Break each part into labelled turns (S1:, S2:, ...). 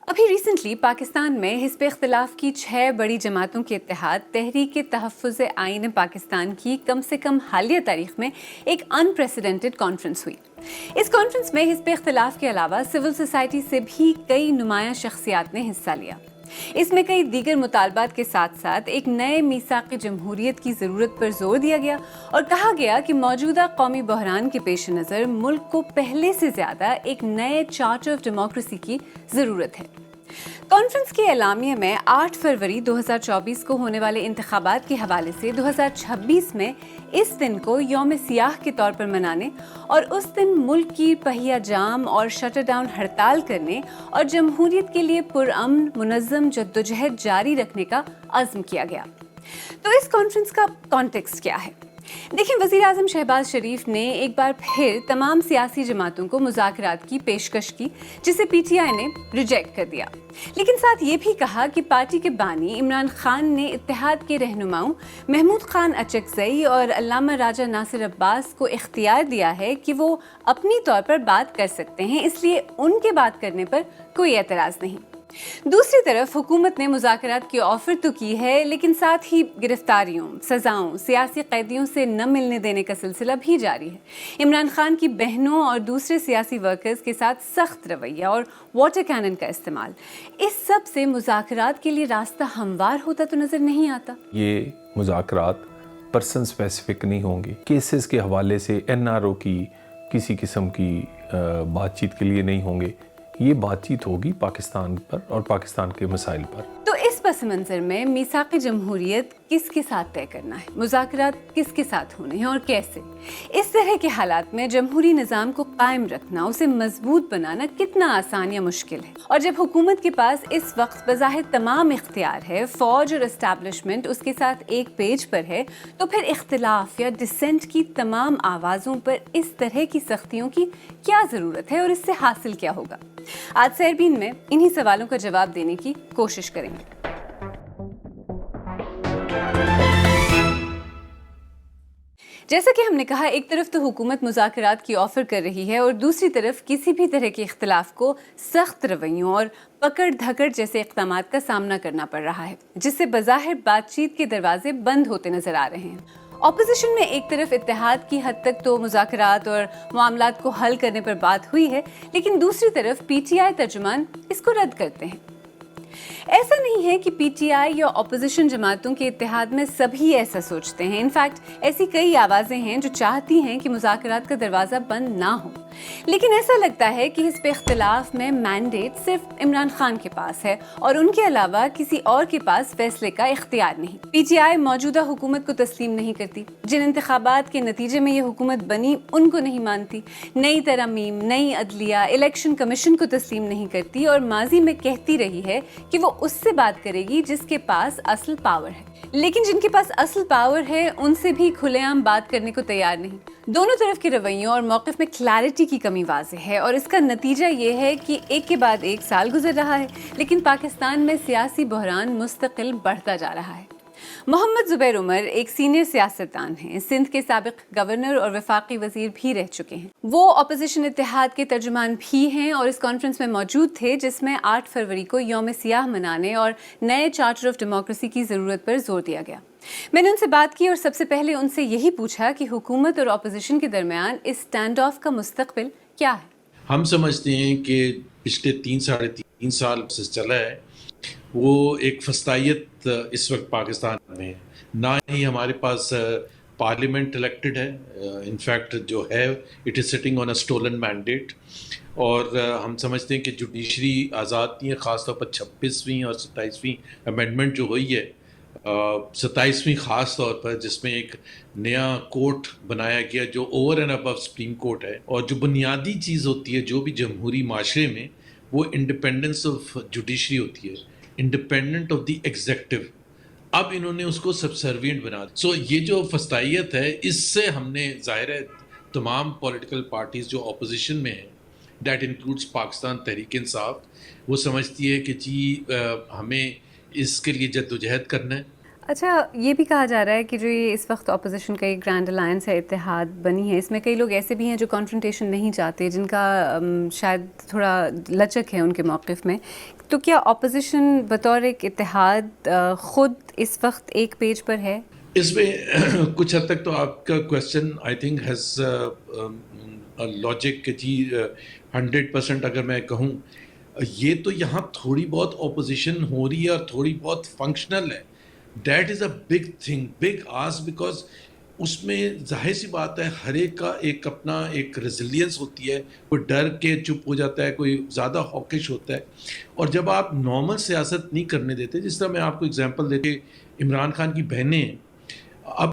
S1: ابھی ریسنٹلی پاکستان میں حزب اختلاف کی 6 بڑی جماعتوں کے اتحاد تحریک تحفظ آئین پاکستان کی کم سے کم حالیہ تاریخ میں ایک انپریسیڈنٹڈ کانفرنس ہوئی۔ اس کانفرنس میں حزب اختلاف کے علاوہ سول سوسائٹی سے بھی کئی نمایاں شخصیات نے حصہ لیا۔ اس میں کئی دیگر مطالبات کے ساتھ ساتھ ایک نئے میثاق جمہوریت کی ضرورت پر زور دیا گیا اور کہا گیا کہ موجودہ قومی بحران کے پیش نظر ملک کو پہلے سے زیادہ ایک نئے چارٹر آف ڈیموکریسی کی ضرورت ہے۔ کانفرنس کے اعلامیہ میں 8 فروری 2024 کو ہونے والے انتخابات کے حوالے سے 2026 میں اس دن کو یوم سیاہ کے طور پر منانے اور اس دن ملک کی پہیہ جام اور شٹر ڈاؤن ہڑتال کرنے اور جمہوریت کے لیے پرامن منظم جدوجہد جاری رکھنے کا عزم کیا گیا۔ تو اس کانفرنس کا کانٹیکسٹ کیا ہے؟ دیکھیں، وزیر اعظم شہباز شریف نے ایک بار پھر تمام سیاسی جماعتوں کو مذاکرات کی پیشکش کی، جسے پی ٹی آئی نے ریجیکٹ کر دیا، لیکن ساتھ یہ بھی کہا کہ پارٹی کے بانی عمران خان نے اتحاد کے رہنماؤں محمود خان اچکزئی اور علامہ راجہ ناصر عباس کو اختیار دیا ہے کہ وہ اپنی طور پر بات کر سکتے ہیں، اس لیے ان کے بات کرنے پر کوئی اعتراض نہیں۔ دوسری طرف حکومت نے مذاکرات کی آفر تو کی ہے، لیکن ساتھ ہی گرفتاریوں، سزاؤں، سیاسی قیدیوں سے نہ ملنے دینے کا سلسلہ بھی جاری ہے۔ عمران خان کی بہنوں اور دوسرے سیاسی ورکرز کے ساتھ سخت رویہ اور واٹر کینن کا استعمال، اس سب سے مذاکرات کے لیے راستہ ہموار ہوتا تو نظر نہیں آتا۔
S2: یہ مذاکرات پرسن سپیسیفک نہیں ہوں گی، کیسز کے حوالے سے این آر او کی کسی قسم کی بات چیت کے لیے نہیں ہوں گے، یہ بات چیت ہوگی پاکستان پر اور پاکستان کے مسائل پر۔
S1: تو اس پس منظر میں میثاق جمہوریت کس کے ساتھ طے کرنا ہے، مذاکرات کس کے ساتھ ہونے ہیں اور کیسے؟ اس طرح کے حالات میں جمہوری نظام کو قائم رکھنا، اسے مضبوط بنانا کتنا آسان یا مشکل ہے؟ اور جب حکومت کے پاس اس وقت بظاہر تمام اختیار ہے، فوج اور اسٹیبلشمنٹ اس کے ساتھ ایک پیج پر ہے، تو پھر اختلاف یا ڈسینٹ کی تمام آوازوں پر اس طرح کی سختیوں کی کیا ضرورت ہے اور اس سے حاصل کیا ہوگا؟ آج سیربین میں انہی سوالوں کا جواب دینے کی کوشش کریں گے۔ جیسا کہ ہم نے کہا، ایک طرف تو حکومت مذاکرات کی آفر کر رہی ہے اور دوسری طرف کسی بھی طرح کے اختلاف کو سخت رویوں اور پکڑ دھکڑ جیسے اقدامات کا سامنا کرنا پڑ رہا ہے، جس سے بظاہر بات چیت کے دروازے بند ہوتے نظر آ رہے ہیں۔ اپوزیشن میں ایک طرف اتحاد کی حد تک تو مذاکرات اور معاملات کو حل کرنے پر بات ہوئی ہے، لیکن دوسری طرف پی ٹی آئی ترجمان اس کو رد کرتے ہیں۔ ایسا نہیں ہے کہ پی ٹی آئی یا اپوزیشن جماعتوں کے اتحاد میں سبھی ایسا سوچتے ہیں، انفیکٹ ایسی کئی آوازیں ہیں جو چاہتی ہیں کہ مذاکرات کا دروازہ بند نہ ہو، لیکن ایسا لگتا ہے کہ حزب اختلاف میں مینڈیٹ صرف عمران خان کے پاس ہے اور ان کے علاوہ کسی اور کے پاس فیصلے کا اختیار نہیں۔ پی ٹی آئی موجودہ حکومت کو تسلیم نہیں کرتی، جن انتخابات کے نتیجے میں یہ حکومت بنی ان کو نہیں مانتی، نئی ترامیم، نئی عدلیہ، الیکشن کمیشن کو تسلیم نہیں کرتی اور ماضی میں کہتی رہی ہے کہ وہ اس سے بات کرے گی جس کے پاس اصل پاور ہے، لیکن جن کے پاس اصل پاور ہے ان سے بھی کھلے عام بات کرنے کو تیار نہیں۔ دونوں طرف کے رویوں اور موقف میں کلیئرٹی کی کمی واضح ہے اور اس کا نتیجہ یہ ہے کہ ایک کے بعد ایک سال گزر رہا ہے، لیکن پاکستان میں سیاسی بحران مستقل بڑھتا جا رہا ہے۔ محمد زبیر عمر ایک سینئر سیاستدان ہیں، سندھ کے سابق گورنر اور وفاقی وزیر بھی رہ چکے ہیں۔ وہ اپوزیشن اتحاد کے ترجمان بھی ہیں اور اس کانفرنس میں موجود تھے جس میں 8 فروری کو یوم سیاہ منانے اور نئے چارٹر آف ڈیموکریسی کی ضرورت پر زور دیا گیا۔ میں نے ان سے بات کی اور سب سے پہلے ان سے یہی پوچھا کہ حکومت اور اپوزیشن کے درمیان اس اسٹینڈ آف کا مستقبل کیا ہے؟
S3: ہم سمجھتے ہیں کہ پچھلے 3-3.5 سال سے چلا ہے، وہ ایک فسطائیت اس وقت پاکستان میں ہے۔ نہ ہی ہمارے پاس پارلیمنٹ الیکٹڈ ہے، انفیکٹ جو ہے it is sitting on a stolen mandate, اور ہم سمجھتے ہیں کہ جوڈیشری آزاد نہیں ہے، خاص طور پر 26ویں اور 27ویں امینڈمنٹ جو ہوئی ہے، 27ویں خاص طور پر، جس میں ایک نیا کورٹ بنایا گیا جو over and above supreme court ہے، اور جو بنیادی چیز ہوتی ہے جو بھی جمہوری معاشرے میں، وہ انڈیپینڈنس آف جوڈیشری ہوتی ہے، انڈیپینڈنٹ آف دی ایگزیکٹو۔ اب انہوں نے اس کو سبسروینٹ بنا دیا۔ سو یہ جو فسطائیت ہے، اس سے ہم نے ظاہر ہے تمام پولیٹیکل پارٹیز جو اپوزیشن میں ہیں، دیٹ انکلوڈس پاکستان تحریک انصاف، وہ سمجھتی ہے کہ جی ہمیں اس کے لیے جدوجہد کرنا ہے۔
S1: اچھا، یہ بھی کہا جا رہا ہے کہ جو یہ اس وقت اپوزیشن کا ایک گرینڈ الائنس ہے، اتحاد بنی ہے، اس میں کئی لوگ ایسے بھی ہیں جو کانفرنٹیشن نہیں چاہتے، جن کا شاید تھوڑا لچک ہے ان کے موقف میں، تو کیا اپوزیشن بطور ایک اتحاد خود اس وقت ایک پیج پر ہے؟
S3: اس میں کچھ حد تک تو آپ کا question I think has logic کہ جی 100% اگر میں کہوں یہ تو یہاں تھوڑی بہت اپوزیشن ہو رہی ہے اور تھوڑی بہت فنکشنل ہے. That is a big thing, big ass, because اس میں ظاہر سی بات ہے ہر ایک کا ایک اپنا ایک ریزیلینس ہوتی ہے. کوئی ڈر کے چپ ہو جاتا ہے, کوئی زیادہ ہاکش ہوتا ہے. اور جب آپ نارمل سیاست نہیں کرنے دیتے, جس طرح میں آپ کو اگزامپل دیتے عمران خان کی بہنیں, اب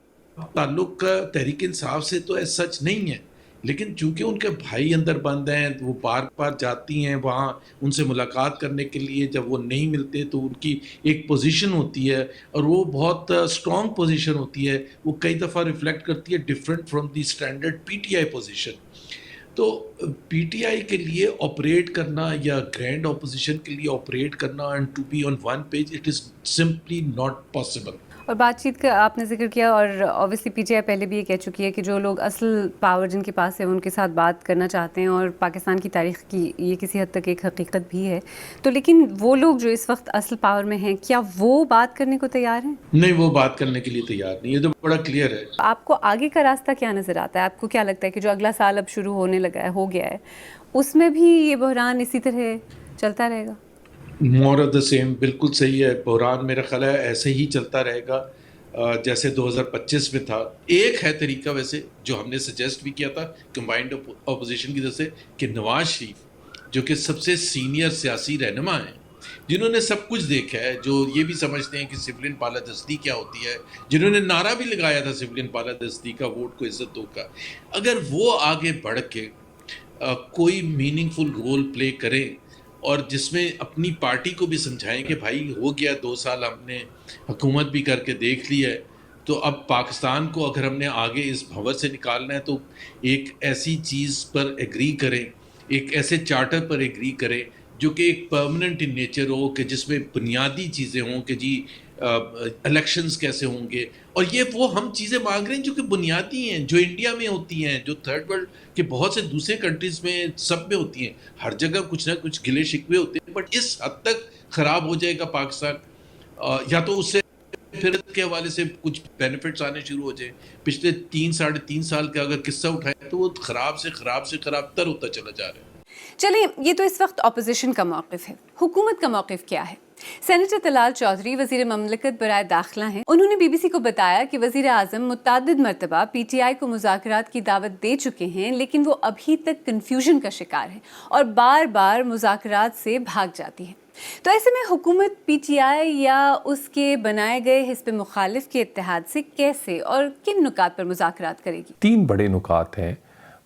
S3: تعلق تحریک انصاف سے تو ایز سچ نہیں ہے, لیکن چونکہ ان کے بھائی اندر بند ہیں, وہ بار بار جاتی ہیں وہاں ان سے ملاقات کرنے کے لیے. جب وہ نہیں ملتے تو ان کی ایک پوزیشن ہوتی ہے, اور وہ بہت اسٹرانگ پوزیشن ہوتی ہے. وہ کئی دفعہ ریفلیکٹ کرتی ہے different from the standard P T I position. تو پی ٹی آئی کے لیے آپریٹ کرنا یا گرینڈ اپوزیشن کے لیے آپریٹ کرنا and to be on one page, it is simply not possible.
S1: اور بات چیت کا آپ نے ذکر کیا, اور اوبیسلی پی ٹی آئی پہلے بھی یہ کہہ چکی ہے کہ جو لوگ اصل پاور جن کے پاس ہے ان کے ساتھ بات کرنا چاہتے ہیں, اور پاکستان کی تاریخ کی یہ کسی حد تک ایک حقیقت بھی ہے. تو لیکن وہ لوگ جو اس وقت اصل پاور میں ہیں, کیا وہ بات کرنے کو تیار ہیں؟
S3: نہیں, وہ بات کرنے کے لیے تیار نہیں. یہ تو بڑا کلیئر ہے.
S1: آپ کو آگے کا راستہ کیا نظر آتا ہے؟ آپ کو کیا لگتا ہے کہ جو اگلا سال اب شروع ہونے لگا ہے, ہو گیا ہے, اس میں بھی یہ بحران اسی طرح چلتا رہے گا؟
S3: مور آف دا سیم, بالکل صحیح ہے. بحران میرا خیال ہے ایسے ہی چلتا رہے گا جیسے 2025 میں تھا. ایک ہے طریقہ ویسے جو ہم نے سجیسٹ بھی کیا تھا کمبائنڈ اپوزیشن کی طرف سے, کہ نواز شریف جو کہ سب سے سینئر سیاسی رہنما ہیں, جنہوں نے سب کچھ دیکھا ہے, جو یہ بھی سمجھتے ہیں کہ سولین بالادستی کیا ہوتی ہے, جنہوں نے نعرہ بھی لگایا تھا سولین بالادستی کا, ووٹ کو عزت دو کا, اگر وہ آگے بڑھ کے کوئی میننگ فل رول پلے کریں اور جس میں اپنی پارٹی کو بھی سمجھائیں کہ بھائی ہو گیا 2 سال ہم نے حکومت بھی کر کے دیکھ لی ہے, تو اب پاکستان کو اگر ہم نے آگے اس بھنور سے نکالنا ہے تو ایک ایسی چیز پر ایگری کریں, ایک ایسے چارٹر پر ایگری کریں جو کہ ایک پرماننٹ ان نیچر ہو, کہ جس میں بنیادی چیزیں ہوں کہ جی الیکشنز کیسے ہوں گے. اور یہ وہ ہم چیزیں مانگ رہے ہیں جو کہ بنیادی ہیں, جو انڈیا میں ہوتی ہیں, جو تھرڈ ورلڈ کے بہت سے دوسرے کنٹریز میں سب میں ہوتی ہیں. ہر جگہ کچھ نہ کچھ گلے شکوے ہوتے ہیں, بٹ اس حد تک خراب ہو جائے گا پاکستان, یا تو اس سے پھر کے حوالے سے کچھ بینیفٹس آنے شروع ہو جائیں. پچھلے 3-3.5 سال کا اگر قصہ اٹھائے تو وہ خراب سے خراب تر ہوتا چلا جا رہا ہے.
S1: چلیں, یہ تو اس وقت اپوزیشن کا موقف ہے. حکومت کا موقف کیا ہے؟ سینیٹر طلال چودھری وزیر مملکت برائے داخلہ ہیں. انہوں نے بی بی سی کو بتایا کہ وزیر اعظم متعدد مرتبہ پی ٹی آئی کو مذاکرات کی دعوت دے چکے ہیں, لیکن وہ ابھی تک کنفیوژن کا شکار ہے اور بار بار مذاکرات سے بھاگ جاتی ہے. تو ایسے میں حکومت پی ٹی آئی یا اس کے بنائے گئے حزب مخالف کے اتحاد سے کیسے اور کن نکات پر مذاکرات کرے گی؟
S2: 3 بڑے نکات ہیں.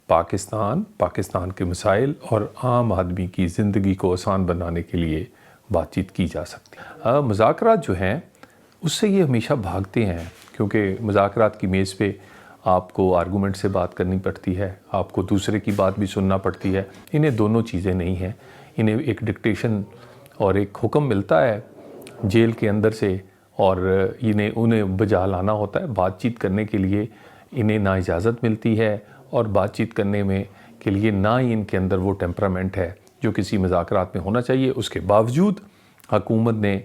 S2: پاکستان کے مسائل اور عام آدمی کی زندگی کو آسان بنانے کے لیے بات چیت کی جا سکتی ہے. مذاکرات جو ہیں اس سے یہ ہمیشہ بھاگتے ہیں, کیونکہ مذاکرات کی میز پہ آپ کو آرگومنٹ سے بات کرنی پڑتی ہے, آپ کو دوسرے کی بات بھی سننا پڑتی ہے. انہیں دونوں چیزیں نہیں ہیں. انہیں ایک ڈکٹیشن اور ایک حکم ملتا ہے جیل کے اندر سے, اور انہیں بجا لانا ہوتا ہے. بات چیت کرنے کے لیے انہیں نہ اجازت ملتی ہے, اور بات چیت کرنے میں کے لیے نہ ہی ان کے اندر وہ ٹیمپرامنٹ ہے جو کسی مذاکرات میں ہونا چاہیے. اس کے باوجود حکومت نے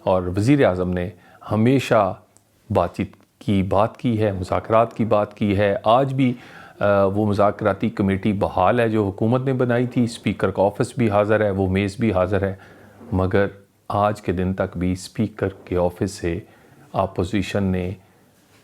S2: اور وزیر اعظم نے ہمیشہ بات چیت کی بات کی ہے, مذاکرات کی بات کی ہے. آج بھی وہ مذاکراتی کمیٹی بحال ہے جو حکومت نے بنائی تھی. اسپیکر کا آفس بھی حاضر ہے, وہ میز بھی حاضر ہے, مگر آج کے دن تک بھی اسپیکر کے آفس سے اپوزیشن نے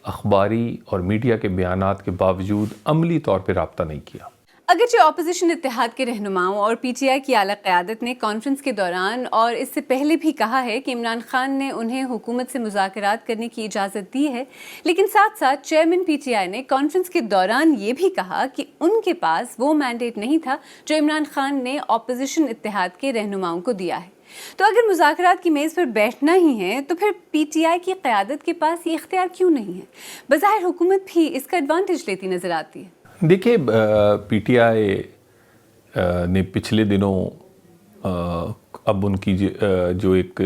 S2: اخباری اور میڈیا کے بیانات کے باوجود عملی طور پہ رابطہ نہیں کیا.
S1: اگرچہ اپوزیشن اتحاد کے رہنماؤں اور پی ٹی آئی کی اعلیٰ قیادت نے کانفرنس کے دوران اور اس سے پہلے بھی کہا ہے کہ عمران خان نے انہیں حکومت سے مذاکرات کرنے کی اجازت دی ہے, لیکن ساتھ ساتھ چیئرمین پی ٹی آئی نے کانفرنس کے دوران یہ بھی کہا کہ ان کے پاس وہ مینڈیٹ نہیں تھا جو عمران خان نے اپوزیشن اتحاد کے رہنماؤں کو دیا ہے. تو اگر مذاکرات کی میز پر بیٹھنا ہی ہے تو پھر پی ٹی آئی کی قیادت کے پاس یہ اختیار کیوں نہیں ہے؟ بظاہر حکومت بھی اس کا ایڈوانٹیج لیتی نظر آتی ہے.
S2: دیکھیے, پی ٹی آئی نے پچھلے دنوں اب ان کی جو ایک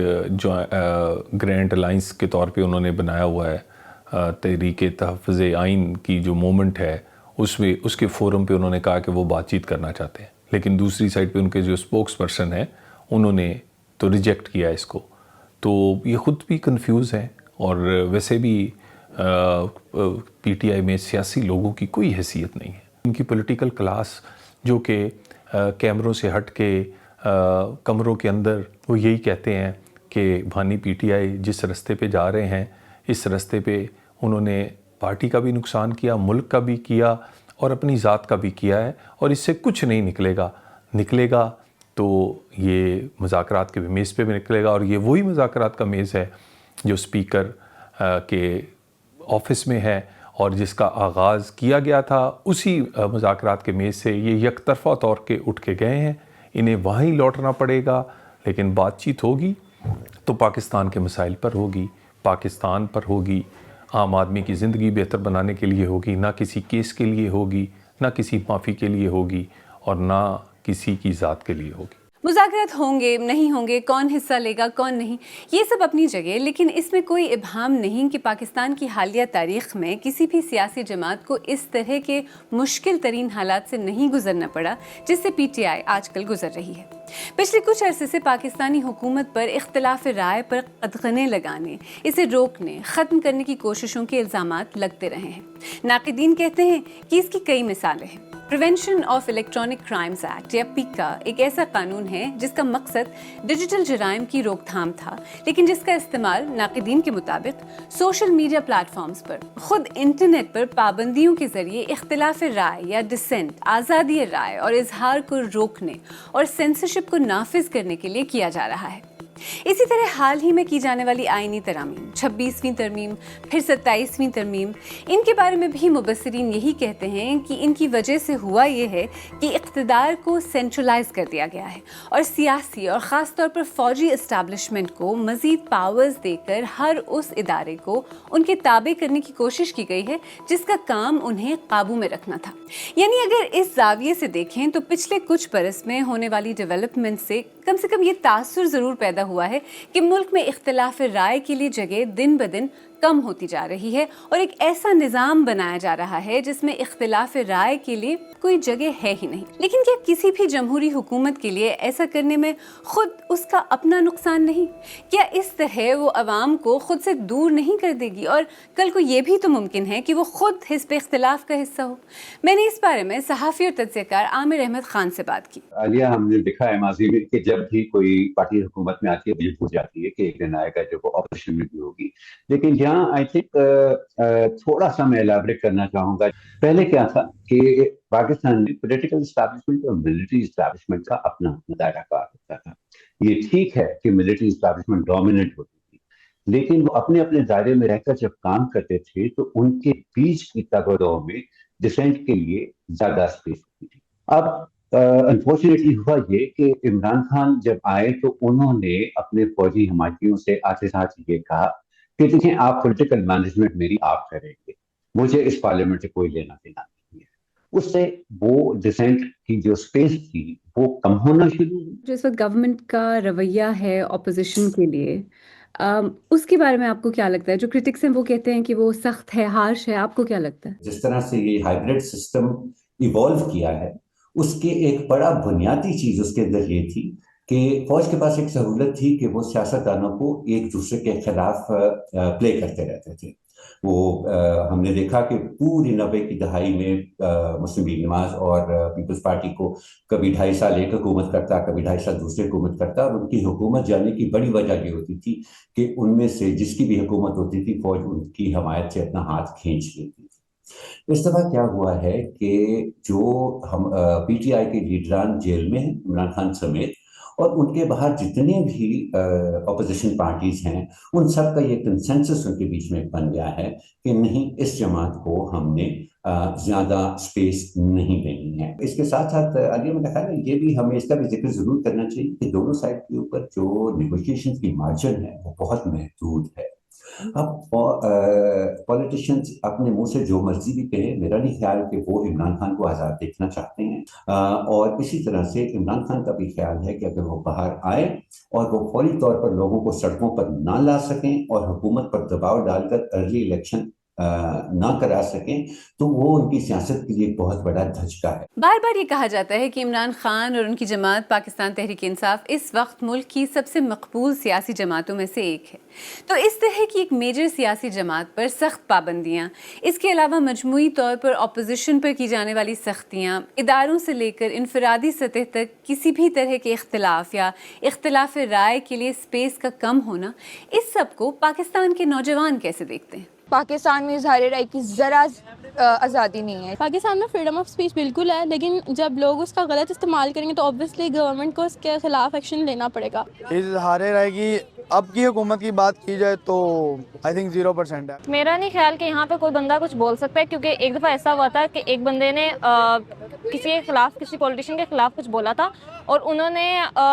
S2: گرینڈ الائنس کے طور پہ انہوں نے بنایا ہوا ہے تحریک تحفظ آئین کی جو مومنٹ ہے, اس کے فورم پہ انہوں نے کہا کہ وہ بات چیت کرنا چاہتے ہیں. لیکن دوسری سائڈ پہ ان کے جو اسپوکس پرسن ہیں انہوں نے تو ریجیکٹ کیا اس کو. تو یہ خود بھی کنفیوز ہیں, اور ویسے بھی پی ٹی آئی میں سیاسی لوگوں کی کوئی حیثیت نہیں ہے. ان کی پولیٹیکل کلاس جو کہ کیمروں سے ہٹ کے کمروں کے اندر وہ یہی کہتے ہیں کہ بھانی پی ٹی آئی جس رستے پہ جا رہے ہیں, اس رستے پہ انہوں نے پارٹی کا بھی نقصان کیا, ملک کا بھی کیا, اور اپنی ذات کا بھی کیا ہے, اور اس سے کچھ نہیں نکلے گا تو یہ مذاکرات کے میز پہ بھی نکلے گا. اور یہ وہی مذاکرات کا میز ہے جو اسپیکر کے آفس میں ہے, اور جس کا آغاز کیا گیا تھا اسی مذاکرات کے میز سے. یہ یک طرفہ طور کے اٹھ کے گئے ہیں, انہیں وہاں ہی لوٹنا پڑے گا. لیکن بات چیت ہوگی تو پاکستان کے مسائل پر ہوگی, پاکستان پر ہوگی, عام آدمی کی زندگی بہتر بنانے کے لیے ہوگی, نہ کسی کیس کے لیے ہوگی, نہ کسی معافی کے لیے ہوگی, اور نہ کسی کی ذات کے لیے ہوگی.
S1: مذاکرات ہوں گے نہیں ہوں گے, کون حصہ لے گا کون نہیں, یہ سب اپنی جگہ, لیکن اس میں کوئی ابہام نہیں کہ پاکستان کی حالیہ تاریخ میں کسی بھی سیاسی جماعت کو اس طرح کے مشکل ترین حالات سے نہیں گزرنا پڑا جس سے پی ٹی آئی آج کل گزر رہی ہے. پچھلے کچھ عرصے سے پاکستانی حکومت پر اختلاف رائے پر قدغنیں لگانے, اسے روکنے, ختم کرنے کی کوششوں کے الزامات لگتے رہے ہیں. ناقدین کہتے ہیں کہ اس کی کئی مثالیں ہیں. Prevention of electronic crimes act یا پیکا ایک ایسا قانون ہے جس کا مقصد ڈیجیٹل جرائم کی روک تھام تھا, لیکن جس کا استعمال ناقدین کے مطابق سوشل میڈیا پلیٹ فارمز پر خود انٹرنیٹ پر پابندیوں کے ذریعے اختلاف رائے یا ڈسینٹ, آزادی رائے اور اظہار کو روکنے اور سینسرشپ کو نافذ کرنے کے لیے کیا جا رہا ہے. اسی طرح حال ہی میں کی جانے والی آئینی ترامیم, 26ویں ترمیم, پھر 27ویں ترمیم, ان کے بارے میں بھی مبصرین یہی کہتے ہیں کہ ان کی وجہ سے ہوا یہ ہے کہ اقتدار کو سینٹرلائز کر دیا گیا ہے, اور سیاسی اور خاص طور پر فوجی اسٹیبلشمنٹ کو مزید پاورز دے کر ہر اس ادارے کو ان کے تابع کرنے کی کوشش کی گئی ہے جس کا کام انہیں قابو میں رکھنا تھا. یعنی اگر اس زاویے سے دیکھیں تو پچھلے کچھ برس میں ہونے والی ڈیولپمنٹ سے کم یہ تاثر ضرور پیدا ہوا ہے کہ ملک میں اختلاف رائے کے لیے جگہ دن بدن کم ہوتی جا رہی ہے, اور ایک ایسا نظام بنایا جا رہا ہے جس میں اختلاف رائے کے لیے کوئی جگہ ہے ہی نہیں. لیکن کیا کسی بھی جمہوری حکومت کے لیے ایسا کرنے میں خود اس کا اپنا نقصان نہیں؟ کیا اس طرح وہ عوام کو خود سے دور نہیں کر دے گی, اور کل کو یہ بھی تو ممکن ہے کہ وہ خود حزب اختلاف کا حصہ ہو؟ میں نے اس بارے میں صحافی اور تجزیہ کار عامر احمد خان سے بات کی.
S4: عالیہ, ہم نے دیکھا ہے ماضی میں کہ جب بھی کوئی پارٹی حکومت میں آتی ہے یہ پوچھ جاتی ہے کہ ایک دن آئے گا جب وہ اپوزیشن میں بھی ہوگی. لیکن یہاں آئی تھنک تھوڑا سا میں ایلیبریٹ کرنا چاہوں گا. پہلے کیا تھا کہ پاکستان میں پولیٹیکل اسٹیبلشمنٹ اور ملٹری اسٹیبلشمنٹ کا اپنا دائرہ کار ہوتا تھا. یہ ٹھیک ہے کہ ملٹری اسٹیبلشمنٹ ڈومیننٹ ہوتی تھی, لیکن وہ اپنے اپنے دائرے میں رہ کر جب کام کرتے تھے تو ان کے بیچ کی تگڑوں میں ڈسینٹ کے لیے زیادہ اسپیس ہوتی تھی. اب انفارچونیٹلی ہوا یہ کہ عمران خان جب آئے تو انہوں نے اپنے فوجی حمایتیوں سے آتے ساتھ یہ کہا کہ دیکھیں آپ پولیٹیکل مینجمنٹ میری آپ کریں گے, مجھے اس پارلیمنٹ سے کوئی لینا دینا نہیں ہے. اس سے وہ ڈسینٹ کی جو اسپیس تھی وہ کم ہونا شروع ہوئی.
S1: جو اس وقت گورنمنٹ کا رویہ ہے اپوزیشن کے لیے, اس کے بارے میں آپ کو کیا لگتا ہے؟ جو کرٹکس ہیں وہ کہتے ہیں کہ وہ سخت ہے, ہارش ہے, آپ کو کیا لگتا ہے؟
S5: جس طرح سے یہ ہائیبرڈ سسٹم ایوالو کیا ہے اس کے ایک بڑا بنیادی چیز اس کے اندر یہ تھی کہ فوج کے پاس ایک سہولت تھی کہ وہ سیاستدانوں کو ایک دوسرے کے خلاف پلے کرتے رہتے تھے. وہ ہم نے دیکھا کہ پوری 90 کی دہائی میں مسلم لیگ نواز اور پیپلز پارٹی کو کبھی 2.5 سال ایک حکومت کرتا, کبھی 2.5 سال دوسری حکومت کرتا, اور ان کی حکومت جانے کی بڑی وجہ یہ ہوتی تھی کہ ان میں سے جس کی بھی حکومت ہوتی تھی فوج ان کی حمایت سے اپنا ہاتھ کھینچ لیتی تھی. اس دفعہ کیا ہوا ہے کہ جو ہم پی ٹی آئی کے لیڈران جیل میں ہیں عمران خان سمیت, اور ان کے باہر جتنے بھی اپوزیشن پارٹیز ہیں ان سب کا یہ کنسنسس ان کے بیچ میں بن گیا ہے کہ نہیں, اس جماعت کو ہم نے زیادہ سپیس نہیں دینی ہے. اس کے ساتھ ساتھ علی میرا خیال ہے یہ بھی ہمیں اس کا بھی ذکر ضرور کرنا چاہیے کہ دونوں سائڈ کے اوپر جو نیگوشیشن کی مارجن ہے وہ بہت محدود ہے. اب پولیٹیشینز اپنے منہ سے جو مرضی بھی کہیں, میرا نہیں خیال کہ وہ عمران خان کو آزاد دیکھنا چاہتے ہیں, اور اسی طرح سے عمران خان کا بھی خیال ہے کہ اگر وہ باہر آئے اور وہ فوری طور پر لوگوں کو سڑکوں پر نہ لا سکیں اور حکومت پر دباؤ ڈال کر ارلی الیکشن نہ کرا سکیں تو وہ ان کی سیاست کے لیے ایک بہت بڑا دھچکا ہے۔
S1: بار بار یہ کہا جاتا ہے کہ عمران خان اور ان کی جماعت پاکستان تحریک انصاف اس وقت ملک کی سب سے مقبول سیاسی جماعتوں میں سے ایک ہے، تو اس طرح کی ایک میجر سیاسی جماعت پر سخت پابندیاں، اس کے علاوہ مجموعی طور پر اپوزیشن پر کی جانے والی سختیاں، اداروں سے لے کر انفرادی سطح تک کسی بھی طرح کے اختلاف یا اختلاف رائے کے لیے اسپیس کا کم ہونا، اس سب کو پاکستان کے نوجوان کیسے دیکھتے ہیں؟
S6: پاکستان میں اظہار رائے کی ذرا آزادی نہیں ہے۔
S7: پاکستان میں فریڈم آف اسپیچ بالکل ہے، لیکن جب لوگ اس کا غلط استعمال کریں گے تو اوبویسلی گورنمنٹ کو اس کے خلاف ایکشن لینا پڑے گا۔
S8: اظہار رائے کی اب کی حکومت کی بات کی جائے تو آئی تھنک 0% ہے۔
S9: میرا نہیں خیال کہ یہاں پہ کوئی بندہ کچھ بول سکتا ہے، کیونکہ ایک دفعہ ایسا ہوا تھا کہ ایک بندے نے کسی کے خلاف، کسی پولیٹیشین کے خلاف کچھ بولا تھا اور انہوں نے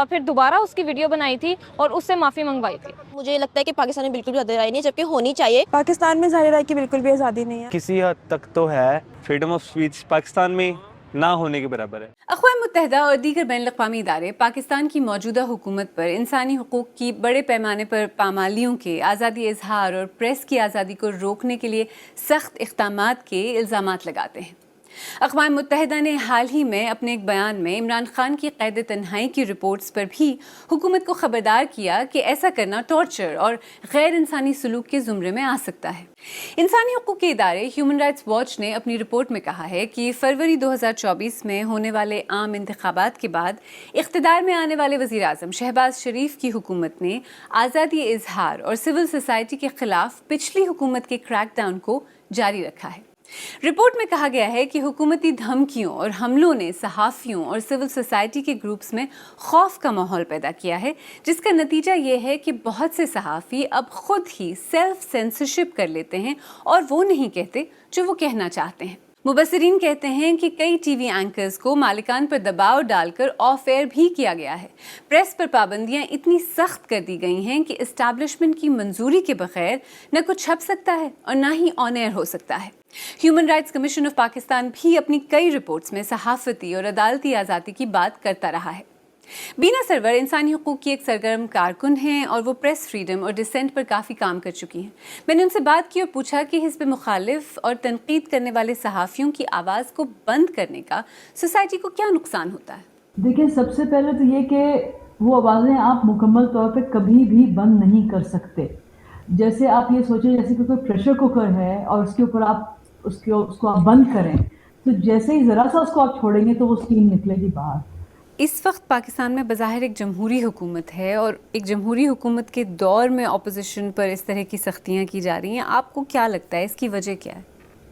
S9: پھر دوبارہ اس کی ویڈیو بنائی تھی اور اس سے معافی منگوائی تھی۔
S10: مجھے لگتا ہے کہ پاکستان میں بالکل بھی آزادی رائے نہیں، جبکہ ہونی چاہیے۔
S6: پاکستان میں اظہار رائے کی بالکل بھی آزادی نہیں ہے۔
S11: کسی حد تک تو ہے، فریڈم آف اسپیچ پاکستان میں نہ ہونے کے برابر ہے۔
S1: اقوام متحدہ اور دیگر بین الاقوامی ادارے پاکستان کی موجودہ حکومت پر انسانی حقوق کی بڑے پیمانے پر پامالیوں کے، آزادی اظہار اور پریس کی آزادی کو روکنے کے لیے سخت اقدامات کے الزامات لگاتے ہیں۔ اقوام متحدہ نے حال ہی میں اپنے ایک بیان میں عمران خان کی قید تنہائی کی رپورٹس پر بھی حکومت کو خبردار کیا کہ ایسا کرنا ٹارچر اور غیر انسانی سلوک کے زمرے میں آ سکتا ہے۔ انسانی حقوق کے ادارے ہیومن رائٹس واچ نے اپنی رپورٹ میں کہا ہے کہ فروری 2024 میں ہونے والے عام انتخابات کے بعد اقتدار میں آنے والے وزیر اعظم شہباز شریف کی حکومت نے آزادی اظہار اور سول سوسائٹی کے خلاف پچھلی حکومت کے کریک ڈاؤن کو جاری رکھا ہے۔ رپورٹ میں کہا گیا ہے کہ حکومتی دھمکیوں اور حملوں نے صحافیوں اور سول سوسائٹی کے گروپس میں خوف کا ماحول پیدا کیا ہے، جس کا نتیجہ یہ ہے کہ بہت سے صحافی اب خود ہی سیلف سینسرشپ کر لیتے ہیں اور وہ نہیں کہتے جو وہ کہنا چاہتے ہیں۔ مبصرین کہتے ہیں کہ کئی ٹی وی اینکرز کو مالکان پر دباؤ ڈال کر آف ایئر بھی کیا گیا ہے۔ پریس پر پابندیاں اتنی سخت کر دی گئی ہیں کہ اسٹیبلشمنٹ کی منظوری کے بغیر نہ کچھ چھپ سکتا ہے اور نہ ہی آن ایئر ہو سکتا ہے۔ Human rights commission of Pakistan بھی اپنی کئی رپورٹس میں صحافتی اور عدالتی آزادی کی بات کرتا رہا ہے۔ بینا سرور انسانی حقوق کی ایک سرگرم کارکن ہیں اور وہ پریس فریڈم اور ڈسینٹ پر کافی کام کر چکی ہیں۔ میں نے ان سے بات کی اور پوچھا کہ حزب مخالف اور تنقید کرنے والے صحافیوں کی آواز کو بند کرنے کا سوسائٹی کو کیا نقصان ہوتا ہے؟
S12: دیکھیں، سب سے پہلے تو یہ کہ وہ آوازیں آپ مکمل طور پہ کبھی بھی بند نہیں کر سکتے۔ جیسے آپ یہ سوچیں جیسے کہ کوئی پریشر کوکر ہے اور اس کے اوپر آپ اس کو آپ بند کریں تو جیسے ہی ذرا سا اس کو آپ چھوڑیں گے تو وہ اسٹیم نکلے گی باہر۔
S1: اس وقت پاکستان میں بظاہر ایک جمہوری حکومت ہے اور ایک جمہوری حکومت کے دور میں اپوزیشن پر اس طرح کی سختیاں کی جا رہی ہیں، آپ کو کیا لگتا ہے اس کی وجہ کیا ہے؟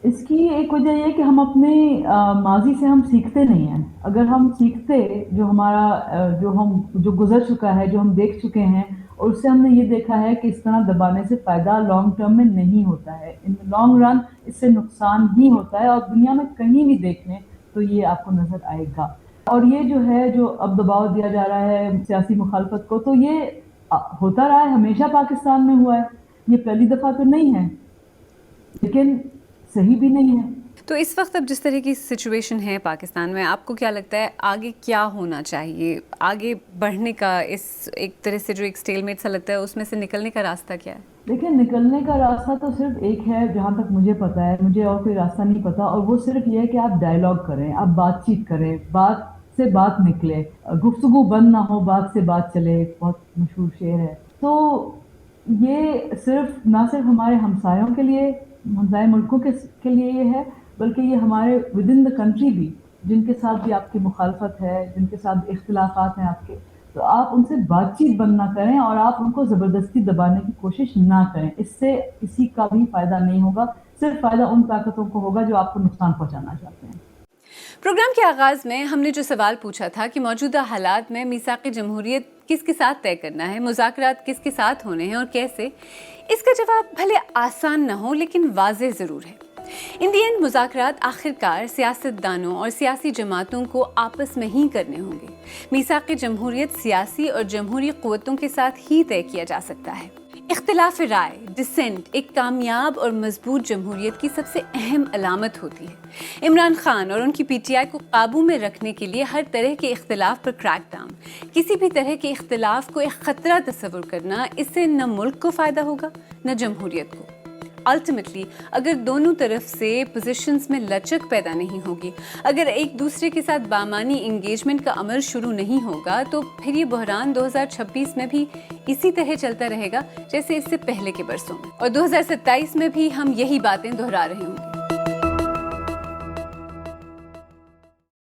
S12: اس کی ایک وجہ یہ ہے کہ ہم اپنے ماضی سے ہم سیکھتے نہیں ہیں۔ اگر ہم سیکھتے جو گزر چکا ہے، جو ہم دیکھ چکے ہیں، اور اس سے ہم نے یہ دیکھا ہے کہ اس طرح دبانے سے فائدہ لانگ ٹرم میں نہیں ہوتا ہے، ان لانگ رن اس سے نقصان ہی ہوتا ہے، اور دنیا میں کہیں بھی دیکھ لیں تو یہ آپ کو نظر آئے گا۔ اور یہ جو ہے جو اب دباؤ دیا جا رہا ہے سیاسی مخالفت کو، تو یہ ہوتا رہا ہے، ہمیشہ پاکستان میں ہوا ہے، یہ پہلی دفعہ تو نہیں ہے، لیکن صحیح بھی نہیں ہے۔
S1: تو اس وقت اب جس طرح کی سچویشن ہے پاکستان میں، آپ کو کیا لگتا ہے آگے کیا ہونا چاہیے؟ آگے بڑھنے کا اس ایک طرح سے جو ایک سٹیل میٹ سا لگتا ہے اس میں سے نکلنے کا راستہ کیا ہے؟
S12: دیکھیں، نکلنے کا راستہ تو صرف ایک ہے، جہاں تک مجھے پتا ہے، مجھے اور کوئی راستہ نہیں پتا، اور وہ صرف یہ ہے کہ آپ ڈائیلاگ کریں، آپ بات چیت کریں، بات سے بات نکلے، گفتگو بند نہ ہو، بات سے بات چلے، بہت مشہور شعر ہے۔ تو یہ صرف نہ صرف ہمارے ہمسایوں کے لیے، ہمسائے ملکوں کے لیے یہ ہے، بلکہ یہ ہمارے ود ان دا کنٹری بھی، جن کے ساتھ بھی آپ کی مخالفت ہے، جن کے ساتھ اختلافات ہیں آپ کے، تو آپ ان سے بات چیت بند نہ کریں اور آپ ان کو زبردستی دبانے کی کوشش نہ کریں۔ اس سے کسی کا بھی فائدہ نہیں ہوگا، صرف فائدہ ان طاقتوں کو ہوگا جو آپ کو نقصان پہنچانا چاہتے ہیں۔
S1: پروگرام کے آغاز میں ہم نے جو سوال پوچھا تھا کہ موجودہ حالات میں میثاق جمہوریت کس کے ساتھ طے کرنا ہے، مذاکرات کس کے ساتھ ہونے ہیں اور کیسے، اس کا جواب بھلے آسان نہ ہو لیکن واضح ضرور ہے۔ ان دی اینڈ مذاکرات آخرکار سیاست دانوں اور سیاسی جماعتوں کو آپس میں ہی کرنے ہوں گے۔ میثاق جمہوریت سیاسی اور جمہوری قوتوں کے ساتھ ہی طے کیا جا سکتا ہے۔ اختلاف رائے، ڈسینٹ، ایک کامیاب اور مضبوط جمہوریت کی سب سے اہم علامت ہوتی ہے۔ عمران خان اور ان کی پی ٹی آئی کو قابو میں رکھنے کے لیے ہر طرح کے اختلاف پر کریک ڈاؤن، کسی بھی طرح کے اختلاف کو ایک خطرہ تصور کرنا، اس سے نہ ملک کو فائدہ ہوگا نہ جمہوریت کو۔ الٹیمیٹلی اگر دونوں طرف سے پوزیشنز میں لچک پیدا نہیں ہوگی، اگر ایک دوسرے کے ساتھ بامانی انگیجمنٹ کا عمل شروع نہیں ہوگا، تو پھر یہ بحران 2026 میں بھی اسی طرح چلتا رہے گا جیسے اس سے پہلے کے برسوں میں، اور 2027 میں بھی ہم یہی باتیں دہرا رہے ہوں گے۔